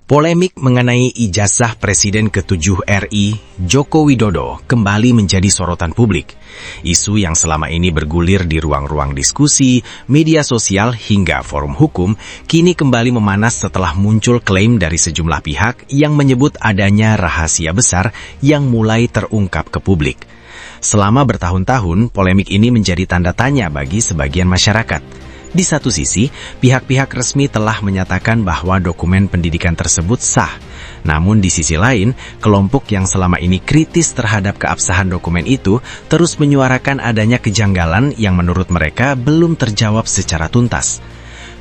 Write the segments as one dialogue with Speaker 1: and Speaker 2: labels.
Speaker 1: Polemik mengenai ijazah Presiden ke-7 RI, Joko Widodo, kembali menjadi sorotan publik. Isu yang selama ini bergulir di ruang-ruang diskusi, media sosial hingga forum hukum, kini kembali memanas setelah muncul klaim dari sejumlah pihak yang menyebut adanya rahasia besar yang mulai terungkap ke publik. Selama bertahun-tahun, polemik ini menjadi tanda tanya bagi sebagian masyarakat. Di satu sisi, pihak-pihak resmi telah menyatakan bahwa dokumen pendidikan tersebut sah. Namun di sisi lain, kelompok yang selama ini kritis terhadap keabsahan dokumen itu terus menyuarakan adanya kejanggalan yang menurut mereka belum terjawab secara tuntas.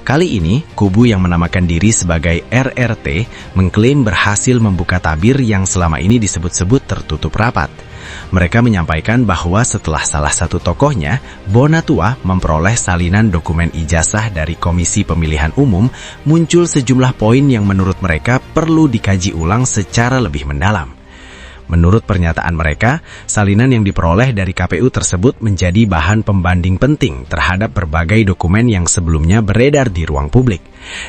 Speaker 1: Kali ini, kubu yang menamakan diri sebagai RRT mengklaim berhasil membuka tabir yang selama ini disebut-sebut tertutup rapat. Mereka menyampaikan bahwa setelah salah satu tokohnya, Bonatua, memperoleh salinan dokumen ijazah dari Komisi Pemilihan Umum, muncul sejumlah poin yang menurut mereka perlu dikaji ulang secara lebih mendalam. Menurut pernyataan mereka, salinan yang diperoleh dari KPU tersebut menjadi bahan pembanding penting terhadap berbagai dokumen yang sebelumnya beredar di ruang publik.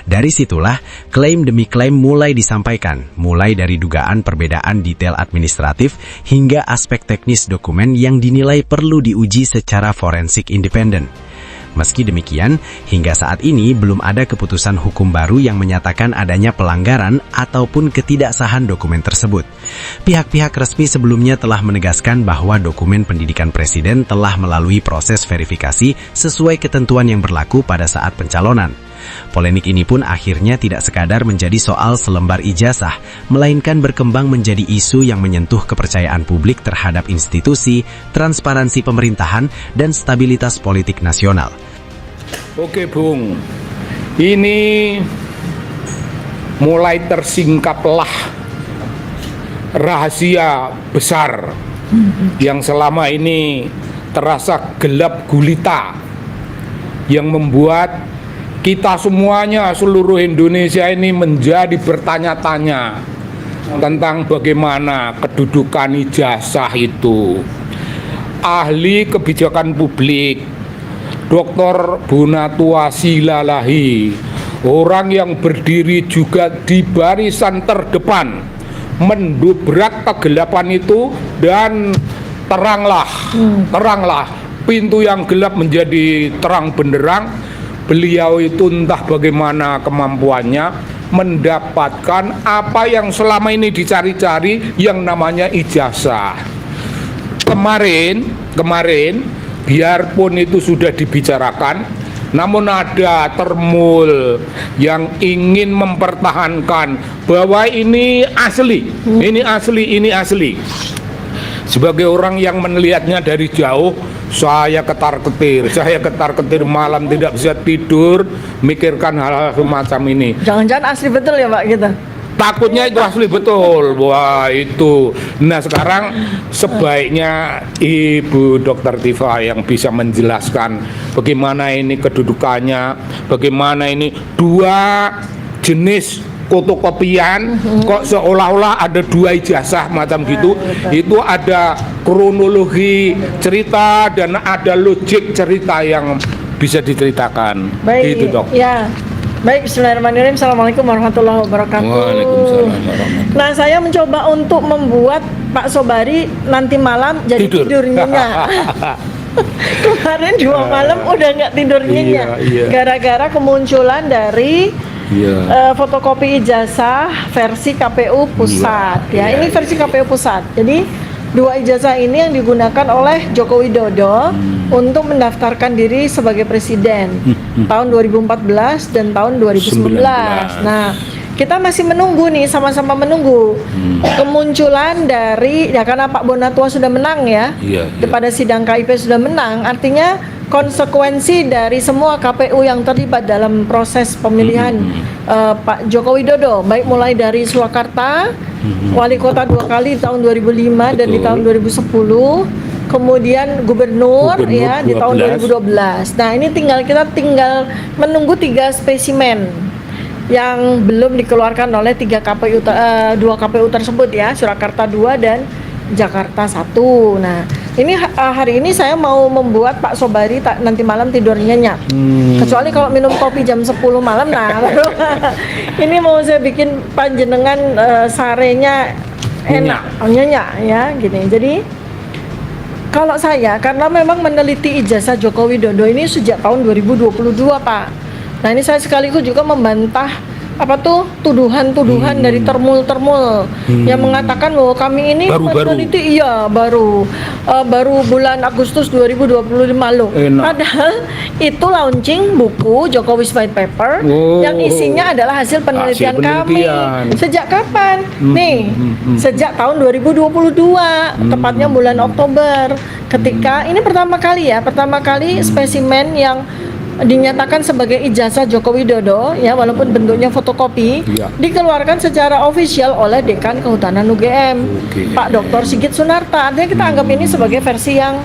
Speaker 1: Dari situlah, klaim demi klaim mulai disampaikan, mulai dari dugaan perbedaan detail administratif hingga aspek teknis dokumen yang dinilai perlu diuji secara forensik independen. Meski demikian, hingga saat ini belum ada keputusan hukum baru yang menyatakan adanya pelanggaran ataupun ketidaksahan dokumen tersebut. Pihak-pihak resmi sebelumnya telah menegaskan bahwa dokumen pendidikan presiden telah melalui proses verifikasi sesuai ketentuan yang berlaku pada saat pencalonan. Polemik ini pun akhirnya tidak sekadar menjadi soal selembar ijazah, melainkan berkembang menjadi isu yang menyentuh kepercayaan publik terhadap institusi, transparansi pemerintahan, dan stabilitas politik nasional.
Speaker 2: Oke Bung, ini mulai tersingkaplah rahasia besar yang selama ini terasa gelap gulita, yang membuat kita semuanya, seluruh Indonesia ini menjadi bertanya-tanya tentang bagaimana kedudukan ijazah itu. Ahli kebijakan publik, Dr. Bonatua Silalahi, orang yang berdiri juga di barisan terdepan, mendobrak kegelapan itu dan teranglah pintu yang gelap menjadi terang benderang. Beliau itu entah bagaimana kemampuannya mendapatkan apa yang selama ini dicari-cari yang namanya ijazah. Kemarin biarpun itu sudah dibicarakan, namun ada termul yang ingin mempertahankan bahwa ini asli. Sebagai orang yang melihatnya dari jauh, saya ketar-ketir malam tidak bisa tidur mikirkan hal-hal semacam ini.
Speaker 3: Jangan-jangan asli betul ya Pak gitu.
Speaker 2: Takutnya itu asli betul. Wah itu. Nah sekarang sebaiknya Ibu Dr. Tifa yang bisa menjelaskan bagaimana ini kedudukannya, bagaimana ini dua jenis fotokopian kok seolah-olah ada dua ijazah macam gitu. Itu ada kronologi cerita dan ada logik cerita yang bisa diceritakan.
Speaker 3: Baik,
Speaker 2: gitu Dok.
Speaker 3: Ya. Baik, bismillahirrahmanirrahim. Assalamualaikum warahmatullahi wabarakatuh.
Speaker 2: Waalaikumsalam warahmatullahi.
Speaker 3: Nah, saya mencoba untuk membuat Pak Sobari nanti malam jadi tidur nyenyak. Kemarin 2 malam udah nggak tidur nyenyak.
Speaker 2: Iya.
Speaker 3: Gara-gara kemunculan dari fotokopi ijazah versi KPU Pusat. Ini versi KPU Pusat. Jadi 2 ijazah ini yang digunakan oleh Joko Widodo untuk mendaftarkan diri sebagai presiden tahun 2014 dan tahun 2019. Nah, kita masih menunggu nih, sama-sama menunggu kemunculan dari, ya karena Pak Bonatua sudah menang ya, pada sidang KIP sudah menang, artinya konsekuensi dari semua KPU yang terlibat dalam proses pemilihan Pak Joko Widodo, baik mulai dari Surakarta, wali kota 2 kali tahun 2005 dan di tahun 2010, kemudian gubernur ya di tahun 2012. Nah ini kita tinggal menunggu 3 spesimen yang belum dikeluarkan oleh 2 KPU tersebut ya, Surakarta 2 dan Jakarta 1. Nah ini hari ini saya mau membuat Pak Sobari nanti malam tidur nyenyak. Kecuali kalau minum kopi jam 10 malam, nah baru ini mau saya bikin panjenengan sarenya enak, nyenyak ya gini. Jadi kalau saya, karena memang meneliti ijazah Joko Widodo ini sejak tahun 2022 Pak. Nah ini saya sekaligus juga membantah tuduhan-tuduhan dari termul-termul yang mengatakan bahwa kami ini meneliti baru bulan Agustus 2025 loh. Padahal itu launching buku Jokowi's White Paper yang isinya adalah hasil penelitian kami. Sejak kapan? Nih, sejak tahun 2022, tepatnya bulan Oktober. Ketika ini pertama kali spesimen yang dinyatakan sebagai ijazah Joko Widodo ya, walaupun bentuknya fotokopi, dikeluarkan secara official oleh Dekan Kehutanan UGM, Pak Dr. Sigit Sunarta. Artinya kita anggap ini sebagai versi yang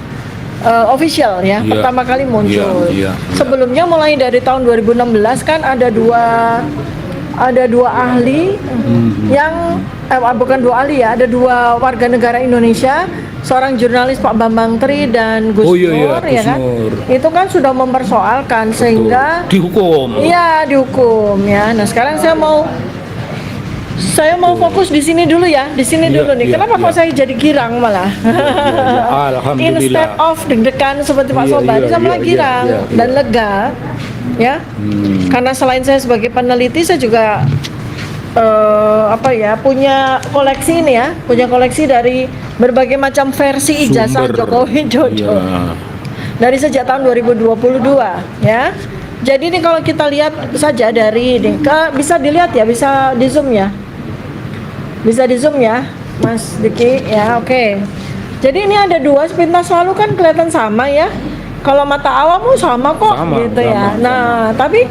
Speaker 3: official ya, pertama kali muncul. Sebelumnya mulai dari tahun 2016 kan ada dua ahli yang bukan dua ahli ya, ada dua warga negara Indonesia, seorang jurnalis Pak Bambang Tri dan Gus Nur ya kan, itu kan sudah mempersoalkan sehingga dihukum. Iya dihukum ya. Nah sekarang saya mau fokus di sini dulu ya, di sini dulu nih. Kenapa kok saya jadi girang malah?
Speaker 2: Alhamdulillah.
Speaker 3: Instead of deg-degan seperti Pak Sobari, saya malah girang dan lega ya. Karena selain saya sebagai peneliti, saya juga punya koleksi ini ya, punya koleksi dari berbagai macam versi ijazah Joko Widodo dari sejak tahun 2022 ya. Jadi ini kalau kita lihat saja dari ini, bisa dilihat ya, bisa di zoom ya, Mas Diki ya. Oke. Jadi ini ada dua, sepintas lalu kan kelihatan sama ya. Kalau mata awam sama kok gitu ya. Nah tapi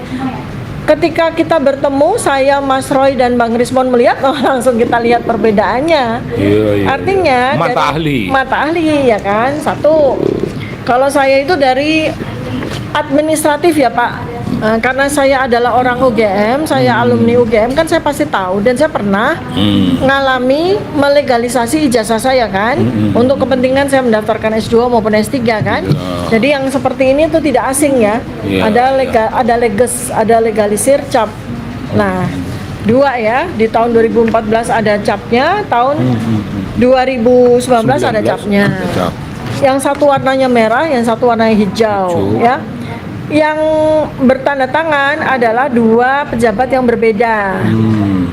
Speaker 3: ketika kita bertemu, saya, Mas Roy dan Bang Rismon melihat, langsung kita lihat perbedaannya. Artinya mata ahli ya kan. Satu, kalau saya itu dari administratif ya Pak. Karena saya adalah orang UGM, saya alumni UGM kan, saya pasti tahu dan saya pernah ngalami melegalisasi ijazah saya kan, untuk kepentingan saya mendaftarkan S2 maupun S3 kan. Jadi yang seperti ini tuh tidak asing ya. Ada legalisir cap. Nah, dua ya, di tahun 2014 ada capnya, tahun 2019 ada capnya. Yang satu warnanya merah, yang satu warnanya hijau ya. Yang bertanda tangan adalah dua pejabat yang berbeda.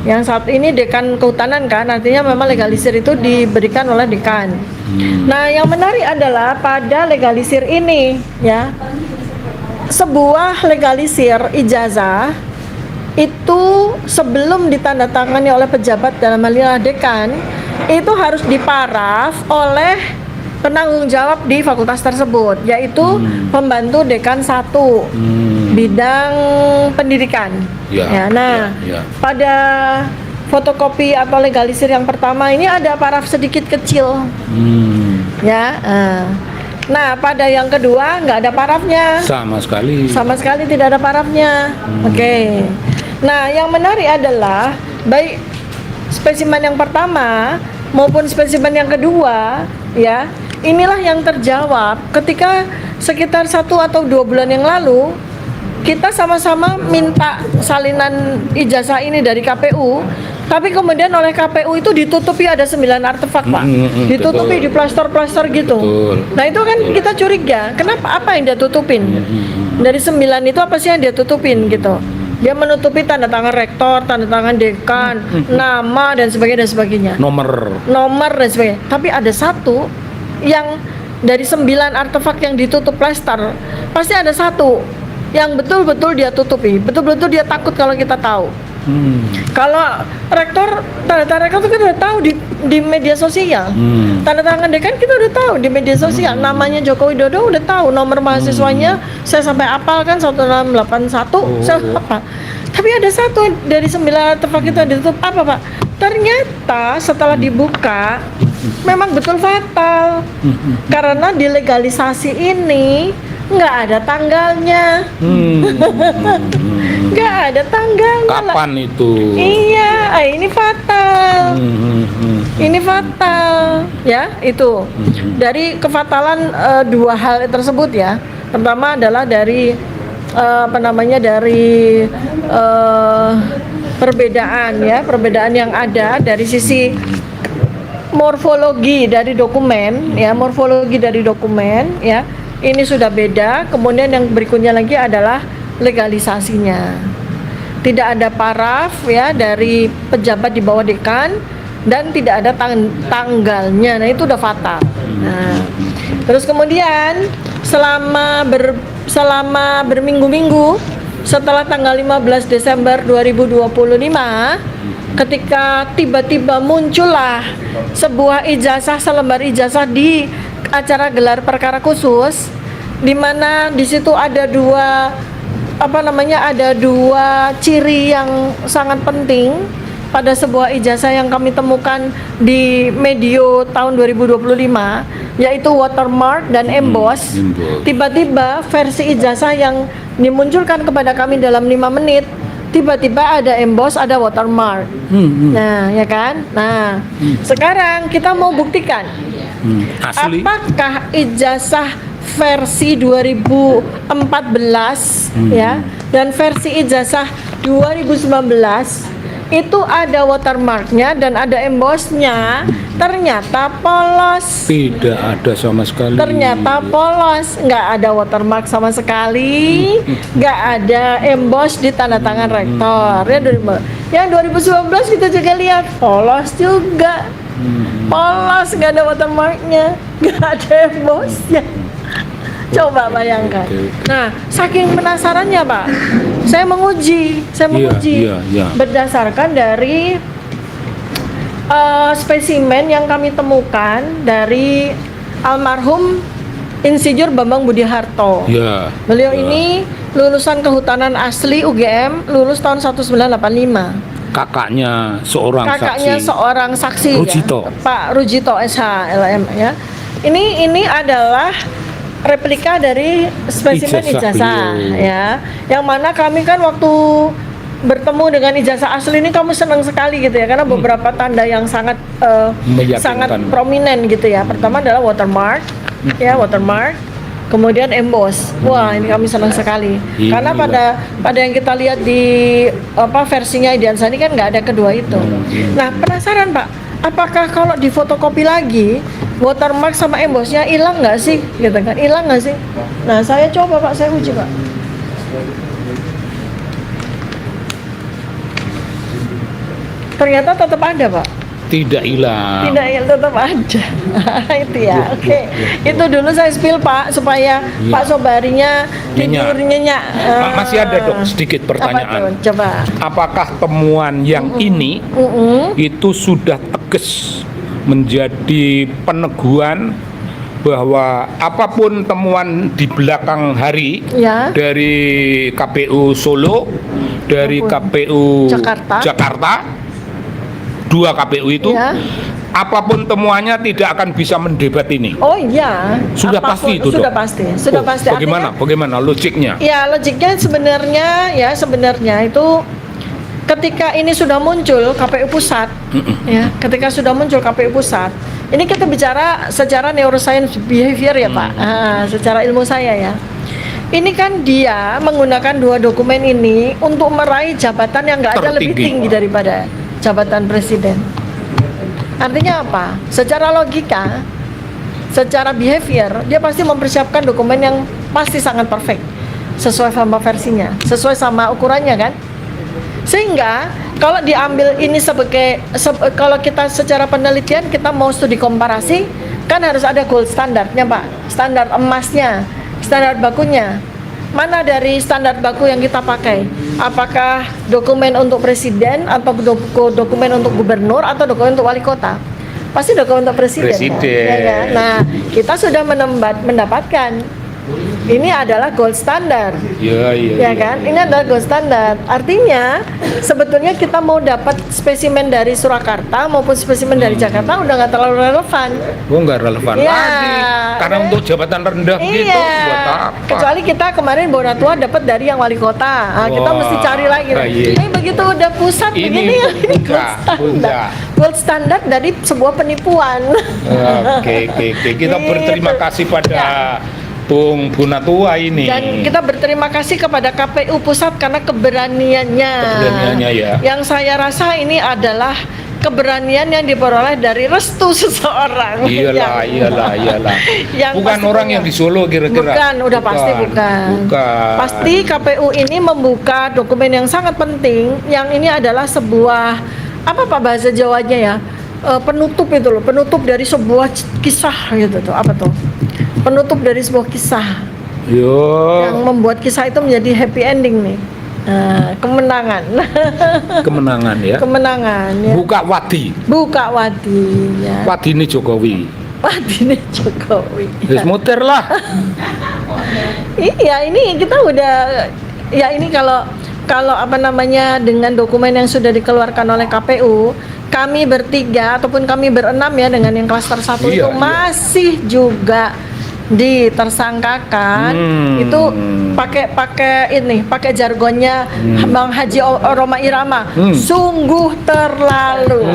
Speaker 3: Yang satu ini Dekan Kehutanan kan, artinya memang legalisir itu diberikan oleh dekan. Nah, yang menarik adalah pada legalisir ini ya, sebuah legalisir ijazah itu sebelum ditandatangani oleh pejabat dalam hal ini dekan, itu harus diparaf oleh penanggung jawab di fakultas tersebut, yaitu pembantu dekan 1 bidang pendidikan. Pada fotokopi atau legalisir yang pertama ini ada paraf sedikit kecil. Nah, pada yang kedua nggak ada parafnya. Sama sekali tidak ada parafnya. Oke. Nah, yang menarik adalah baik spesimen yang pertama maupun spesimen yang kedua ya. Inilah yang terjawab ketika sekitar 1 atau 2 bulan yang lalu kita sama-sama minta salinan ijazah ini dari KPU, tapi kemudian oleh KPU itu ditutupi, ada 9 artefak Pak, ditutupi di plaster-plaster gitu. Nah itu kan kita curiga, kenapa, apa yang dia tutupin? Dari 9 itu apa sih yang dia tutupin gitu? Dia menutupi tanda tangan rektor, tanda tangan dekan, nama dan sebagainya, nomor dan sebagainya. Tapi ada satu yang dari 9 artefak yang ditutup plaster, pasti ada satu yang betul-betul dia tutupi, betul-betul dia takut kalau kita tahu. Kalau rektor, tanda tangan rektor kita udah tahu di media sosial. Tanda tangan dekan kita udah tahu di media sosial. Namanya Joko Widodo udah tahu, nomor mahasiswanya saya sampai apal kan, 1681 saya hafal. Tapi ada satu dari 9 artefak itu ditutup, apa Pak? Ternyata setelah dibuka memang betul fatal, karena di legalisasi ini nggak ada tanggalnya. Nggak ada tanggalnya.
Speaker 2: Kapan itu?
Speaker 3: Iya, ini fatal. Ini fatal. Ya, itu. Dari kefatalan dua hal tersebut ya. Pertama adalah dari dari perbedaan yang ada dari sisi morfologi dari dokumen ya. Ini sudah beda. Kemudian yang berikutnya lagi adalah legalisasinya. Tidak ada paraf ya dari pejabat di bawah dekan dan tidak ada tanggalnya. Nah, itu udah fatal. Nah, terus kemudian selama berminggu-minggu setelah tanggal 15 Desember 2025, ketika tiba-tiba muncullah sebuah selembar ijazah di acara gelar perkara khusus, di mana di situ ada dua ciri yang sangat penting pada sebuah ijazah yang kami temukan di medio tahun 2025, yaitu watermark dan emboss. Tiba-tiba versi ijazah yang dimunculkan kepada kami dalam 5 menit, tiba-tiba ada emboss, ada watermark. Nah, ya kan? Nah, sekarang kita mau buktikan
Speaker 2: Asli.
Speaker 3: apakah ijazah versi 2014 ya dan versi ijazah 2019 itu ada watermarknya dan ada embossnya. Ternyata polos.
Speaker 2: Tidak ada sama sekali.
Speaker 3: Ternyata polos, nggak ada watermark sama sekali, nggak ada emboss di tanda tangan rektor. Yang 2019 kita juga lihat polos juga, polos, nggak ada watermarknya, nggak ada embossnya. Coba bayangkan. Nah, saking penasarannya Pak, saya menguji berdasarkan dari spesimen yang kami temukan dari almarhum Insinyur Bambang Budi Harto. Beliau ini lulusan Kehutanan Asli UGM, lulus tahun 1985.
Speaker 2: Kakaknya
Speaker 3: seorang saksi
Speaker 2: Rujito.
Speaker 3: Ya, Pak Rujito SH LM ya. Ini adalah replika dari spesimen ijazah ya, yang mana kami kan waktu bertemu dengan ijazah asli ini kami senang sekali gitu ya, karena beberapa tanda yang sangat prominent gitu ya. Pertama adalah watermark kemudian emboss. Wah, ini kami senang sekali karena pada yang kita lihat di versinya Idiansa ini kan nggak ada kedua itu. Nah, penasaran Pak, apakah kalau difotokopi lagi watermark sama embossnya hilang nggak sih, gitu kan? Hilang nggak sih? Nah, saya coba Pak, saya uji Pak. Ternyata tetap ada Pak.
Speaker 2: Tidak hilang.
Speaker 3: Tidak hilang, tetap ada. Itu ya. Oke. Itu dulu saya spill Pak supaya Pak Sobarinya tidur nyenyak.
Speaker 2: Masih ada dong sedikit pertanyaan.
Speaker 3: Coba.
Speaker 2: Apakah temuan yang ini itu sudah tegas menjadi peneguhan bahwa apapun temuan di belakang hari dari KPU Solo, dari KPU Jakarta, 2 KPU itu, apapun temuannya tidak akan bisa mendebat ini.
Speaker 3: Oh iya,
Speaker 2: sudah pasti itu.
Speaker 3: Sudah pasti.
Speaker 2: Bagaimana logiknya?
Speaker 3: Ya, logiknya sebenarnya itu ketika ini sudah muncul KPU pusat, ketika sudah muncul KPU pusat, ini kita bicara secara neuroscience behavior ya Pak, secara ilmu saya ya. Ini kan dia menggunakan 2 dokumen ini untuk meraih jabatan yang nggak ada lebih tinggi daripada jabatan presiden. Artinya apa? Secara logika, secara behavior, dia pasti mempersiapkan dokumen yang pasti sangat perfect, sesuai sama versinya, sesuai sama ukurannya kan. Sehingga kalau diambil ini kalau kita secara penelitian kita mau studi komparasi, kan harus ada gold standarnya Pak, standar emasnya, standar bakunya. Mana dari standar baku yang kita pakai? Apakah dokumen untuk presiden atau dokumen untuk gubernur atau dokumen untuk wali kota? Pasti dokumen untuk presiden. Ya kan? Nah, kita sudah mendapatkan Ini adalah gold standard.
Speaker 2: Iya.
Speaker 3: Ya kan? Ini adalah gold standard. Artinya sebetulnya kita mau dapat spesimen dari Surakarta maupun spesimen dari Jakarta udah nggak terlalu relevan.
Speaker 2: Oh, nggak relevan
Speaker 3: Iya.
Speaker 2: lagi. Karena untuk jabatan rendah gitu buat apa?
Speaker 3: Kecuali kita kemarin Bonatua dapat dari yang wali kota. Nah, kita
Speaker 2: Wah,
Speaker 3: mesti cari lagi.
Speaker 2: iya.
Speaker 3: Ini begitu udah pusat
Speaker 2: Ini
Speaker 3: begini ya, ini gold
Speaker 2: enggak.
Speaker 3: standard. Gold standard dari sebuah penipuan.
Speaker 2: Oke. Kita
Speaker 3: Gitu.
Speaker 2: berterima kasih pada Bung Bonatua ini.
Speaker 3: Dan kita berterima kasih kepada KPU Pusat karena keberaniannya.
Speaker 2: Keberaniannya ya.
Speaker 3: Yang saya rasa ini adalah keberanian yang diperoleh dari restu seseorang.
Speaker 2: Iyalah.
Speaker 3: Yang
Speaker 2: Bukan
Speaker 3: pasti
Speaker 2: orang
Speaker 3: punya.
Speaker 2: yang di Solo kira-kira.
Speaker 3: Bukan, udah pasti bukan. Pasti KPU ini membuka dokumen yang sangat penting. Yang ini adalah sebuah apa Pak bahasa Jawanya ya? Penutup itu loh, penutup dari sebuah kisah gitu tuh. Apa tuh? Penutup dari sebuah kisah. Yang membuat kisah itu menjadi happy ending nih. Kemenangan.
Speaker 2: Kemenangan ya.
Speaker 3: Kemenangan ya.
Speaker 2: Buka wadi.
Speaker 3: Buka wadi ya.
Speaker 2: Wadi ini Jokowi.
Speaker 3: Wadi ini Jokowi.
Speaker 2: Wis muter lah.
Speaker 3: Iya, ini kita udah ya ini kalau apa namanya dengan dokumen yang sudah dikeluarkan oleh KPU, kami bertiga ataupun kami berenam ya dengan yang klaster 1 itu masih juga ditersangkakan. Itu pakai jargonnya Bang Haji Roma Irama, sungguh terlalu.